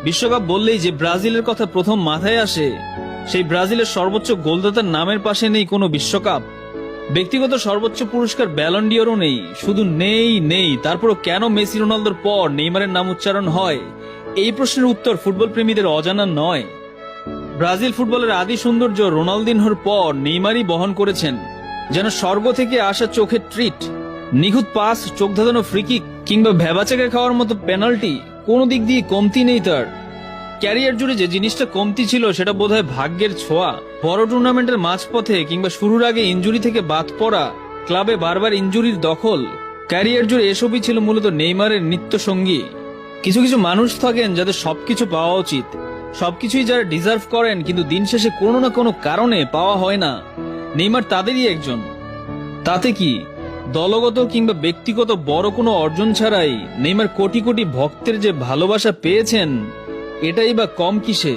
বিশ্বকাপ বললেই যে ব্রাজিলের কথা প্রথম মাথায় আসে, সেই ব্রাজিলের সর্বোচ্চ গোলদাতার নামের পাশে নেই কোনো বিশ্বকাপ। ব্যক্তিগত সর্বোচ্চ পুরস্কার ব্যালন ডিওরও নেই, শুধু নেই। তারপরও কেন মেসি রোনালদোর পর নেইমারের নাম উচ্চারণ হয়, এই প্রশ্নের উত্তর ফুটবল প্রেমীদের অজানা নয়। ব্রাজিল ফুটবলের আদি সৌন্দর্য রোনালদিনহোর পর নেইমারই বহন করেছেন, যেন স্বর্গ থেকে আসা চোখের ট্রিট। নিখুঁত পাস, চোখ ধাঁধানো ফ্রিকিক কিংবা ভ্যাবাচাকে খাওয়ার মতো পেনাল্টি, কোনো দিক দিয়ে কমতি নেই তার। ক্যারিয়ার জুড়ে যে জিনিসটা কমতি ছিল সেটা বোধহয় ভাগ্যের ছোঁয়া। বড় টুর্নামেন্টের মাঝপথে কিংবা শুরুর আগে ইনজুরি থেকে বাদ পড়া, ক্লাবে বারবার ইনজুরির দখল, ক্যারিয়ার জুড়ে এসবই ছিল মূলত নেইমারের নিত্য সঙ্গী। কিছু কিছু মানুষ থাকেন যাদের সবকিছু পাওয়া উচিত, সবকিছুই যারা ডিজার্ভ করেন, কিন্তু দিন শেষে কোনো না কোনো কারণে পাওয়া হয় না। নেইমার তাদেরই একজন। তাতে কি, দলগত কিংবা ব্যক্তিগত বড় কোনো অর্জন ছাড়াই নেইমার কোটি কোটি ভক্তের যে ভালোবাসা পেয়েছেন, এটাই বা কম কিসে।